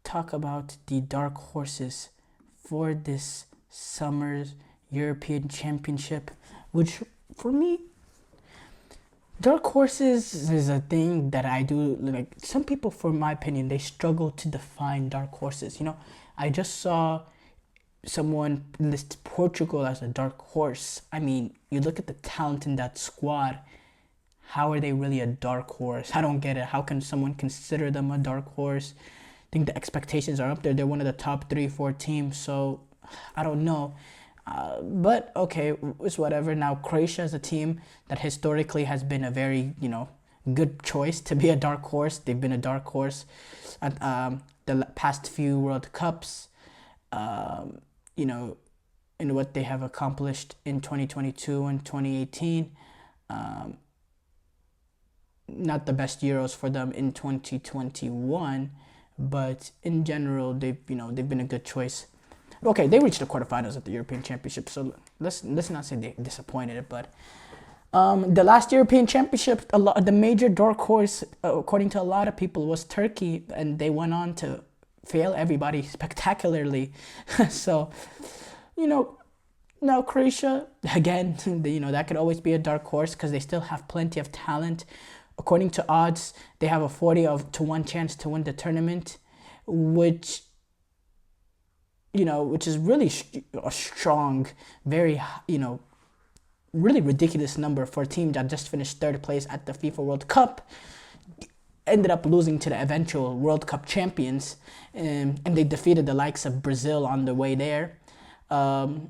talk about the dark horses for this summer's European Championship, which for me, dark horses is a thing that I do like. Some people, for my opinion, they struggle to define dark horses. I just saw someone list Portugal as a dark horse. I mean, you look at the talent in that squad. How are they really a dark horse? I don't get it. How can someone consider them a dark horse? I think the expectations are up there. They're one of the top 3-4 teams. So I don't know. But okay, it's whatever. Now Croatia is a team that historically has been a very, good choice to be a dark horse. They've been a dark horse at the past few World Cups. In what they have accomplished in 2022 and 2018. Not the best Euros for them in 2021, but in general, they've been a good choice. Okay, they reached the quarterfinals at the European Championship, so let's not say they disappointed, but the last European Championship, the major dark horse, according to a lot of people, was Turkey, and they went on to fail everybody spectacularly. So, now Croatia, again, that could always be a dark horse because they still have plenty of talent. According to odds, they have a 40-1 chance to win the tournament, which is really a strong, very, really ridiculous number for a team that just finished third place at the FIFA World Cup. Ended up losing to the eventual World Cup champions, and they defeated the likes of Brazil on the way there. And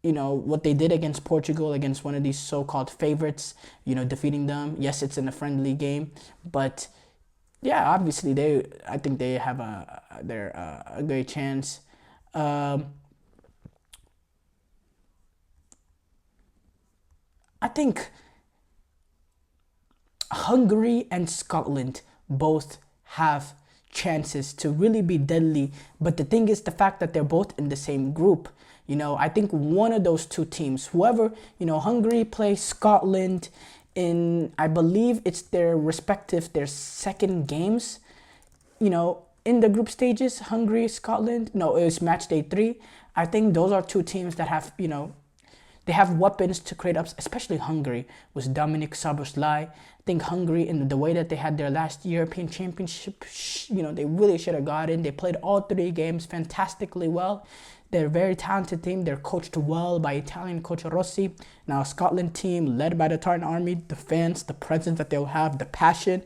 what they did against Portugal, against one of these so-called favorites, defeating them. Yes, it's in a friendly game, but yeah, obviously I think they have a great chance. I think Hungary and Scotland both have chances to really be deadly, but the thing is the fact that they're both in the same group. I think one of those two teams, whoever, Hungary plays Scotland in, I believe it's their second games, in the group stages. Hungary, Scotland, no, it was match day 3. I think those are two teams that have, they have weapons to create ups, especially Hungary with Dominic Szoboszlai. I think Hungary, in the way that they had their last European Championship, they really should have got in. They played all 3 games fantastically well. They're a very talented team. They're coached well by Italian coach Rossi. Now, a Scotland team led by the Tartan Army, the fans, the presence that they'll have, the passion,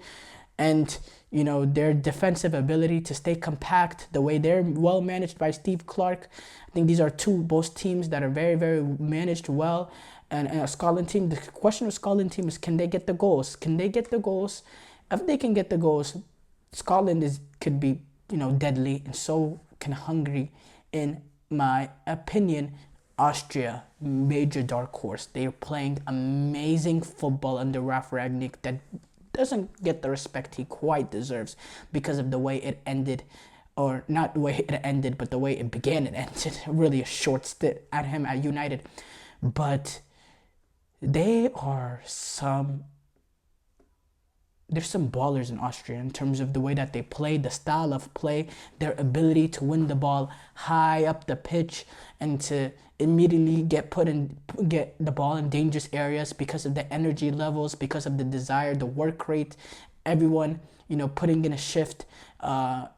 and their defensive ability to stay compact, the way they're well managed by Steve Clark. I think these are both teams that are very, very managed well. And a Scotland team, the question of Scotland team is, can they get the goals? Can they get the goals? If they can get the goals, Scotland could be, deadly, and so can Hungary. In my opinion, Austria, major dark horse. They are playing amazing football under Ralf Rangnick that doesn't get the respect he quite deserves because of the way it ended, or not the way it ended, but the way it began and ended. Really a short stint at him at United. But there's some ballers in Austria in terms of the way that they play, the style of play, their ability to win the ball high up the pitch and to immediately get the ball in dangerous areas because of the energy levels, because of the desire, the work rate, everyone, putting in a shift,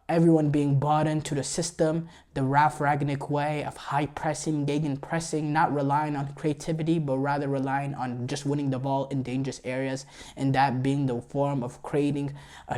everyone being bought into the system, the Ralf Rangnick way of high pressing, gegen pressing, not relying on creativity, but rather relying on just winning the ball in dangerous areas, and that being the form of creating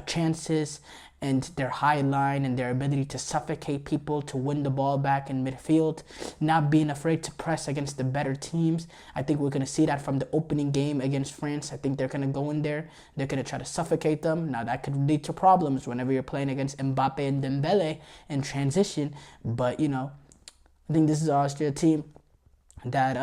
chances, and their high line and their ability to suffocate people, to win the ball back in midfield, not being afraid to press against the better teams. I think we're going to see that from the opening game against France. I think they're going to go in there. They're going to try to suffocate them. Now, that could lead to problems whenever you're playing against Mbappe and Dembele in transition. But, I think this is an Austria team that,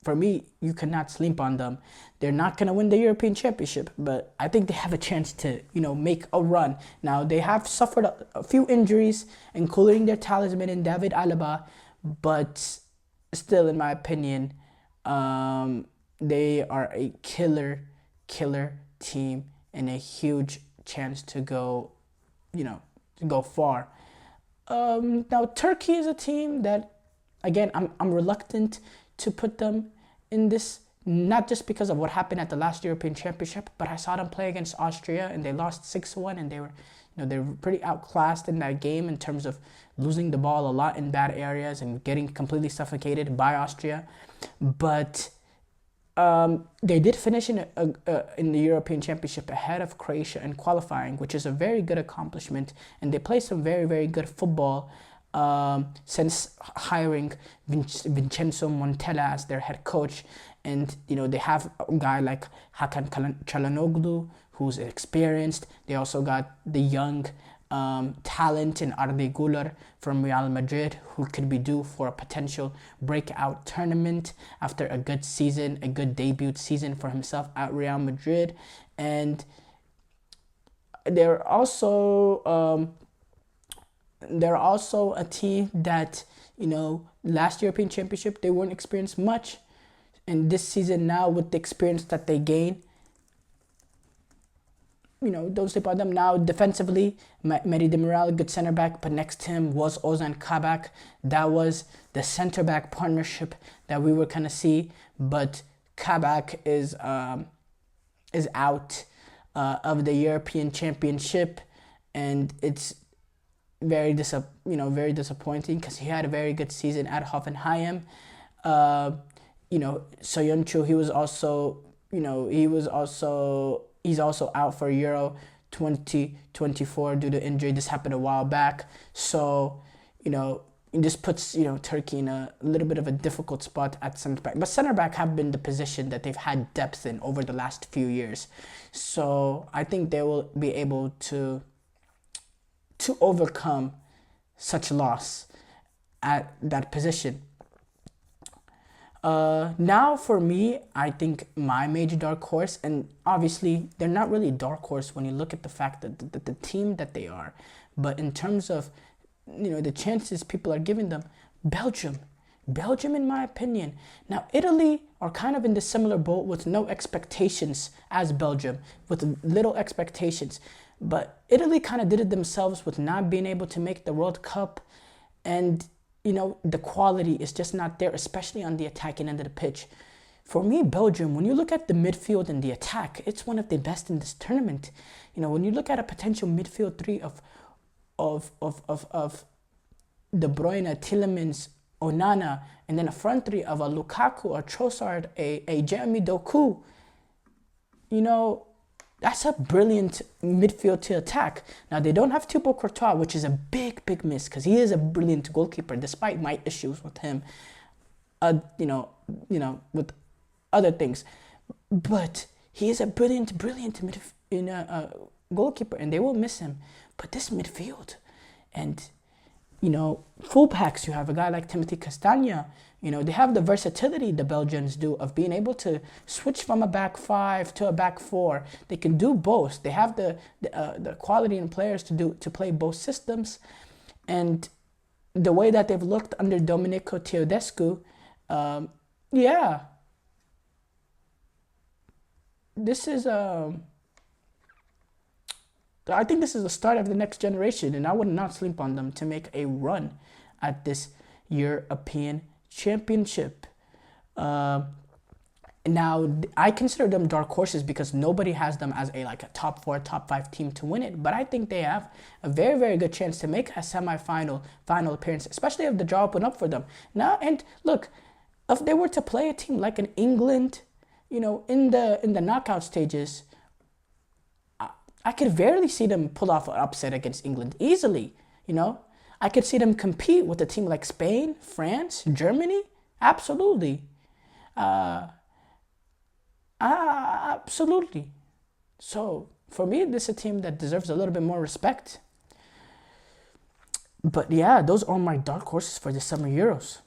for me, you cannot sleep on them. They're not going to win the European Championship, but I think they have a chance to, make a run. Now, they have suffered a few injuries, including their talisman in David Alaba, but still, in my opinion, they are a killer team and a huge chance to go, to go far. Now Turkey is a team that, again, I'm reluctant to put them in this, not just because of what happened at the last European Championship, but I saw them play against Austria and they lost 6-1, and they were pretty outclassed in that game in terms of losing the ball a lot in bad areas and getting completely suffocated by Austria. But they did finish in the European Championship ahead of Croatia in qualifying, which is a very good accomplishment. And they play some very, very good football since hiring Vincenzo Montella as their head coach. And, they have a guy like Hakan Çalhanoğlu, who's experienced. They also got the young talent in Arda Güler from Real Madrid, who could be due for a potential breakout tournament after a good season, a good debut season for himself at Real Madrid. And they're also a team that, last European Championship, they weren't experienced much. And this season now, with the experience that they gain, don't sleep on them. Now, defensively, Mehdi Demiral, good center back, but next to him was Ozan Kabak. That was the center back partnership that we were kind of see, but Kabak is out of the European Championship, and it's very disappointing because he had a very good season at Hoffenheim. Soyuncu, he's also out for Euro 2024 due to injury. This happened a while back. So, this puts, Turkey in a little bit of a difficult spot at center back. But center back have been the position that they've had depth in over the last few years. So I think they will be able to overcome such loss at that position. Now for me, I think my major dark horse, and obviously they're not really dark horse when you look at the fact that the team that they are, but in terms of, the chances people are giving them, Belgium in my opinion. Now Italy are kind of in the similar boat with no expectations as Belgium, with little expectations, but Italy kind of did it themselves with not being able to make the World Cup, and the quality is just not there, especially on the attacking end of the pitch. For me, Belgium, when you look at the midfield and the attack, it's one of the best in this tournament. When you look at a potential midfield three of De Bruyne, Tielemans, Onana, and then a front three of a Lukaku, a Trossard, a Jeremy Doku, that's a brilliant midfield to attack. Now, they don't have Thibaut Courtois, which is a big, big miss because he is a brilliant goalkeeper, despite my issues with him, with other things. But he is a brilliant goalkeeper, and they will miss him. But this midfield, and, fullbacks, you have a guy like Timothy Castagne. They have the versatility, the Belgians do, of being able to switch from a back five to a back four. They can do both. They have the quality in players to play both systems. And the way that they've looked under Domenico Tedesco, this is I think this is the start of the next generation, and I would not sleep on them to make a run at this European Championship. Now, I consider them dark horses because nobody has them as a top 4, top 5 team to win it. But I think they have a very, very good chance to make a final appearance, especially if the draw open up for them. Now, and look, if they were to play a team like an England, in the knockout stages, I could barely see them pull off an upset against England easily. I could see them compete with a team like Spain, France, Germany. Absolutely. Absolutely. So for me, this is a team that deserves a little bit more respect. But yeah, those are my dark horses for the Summer Euros.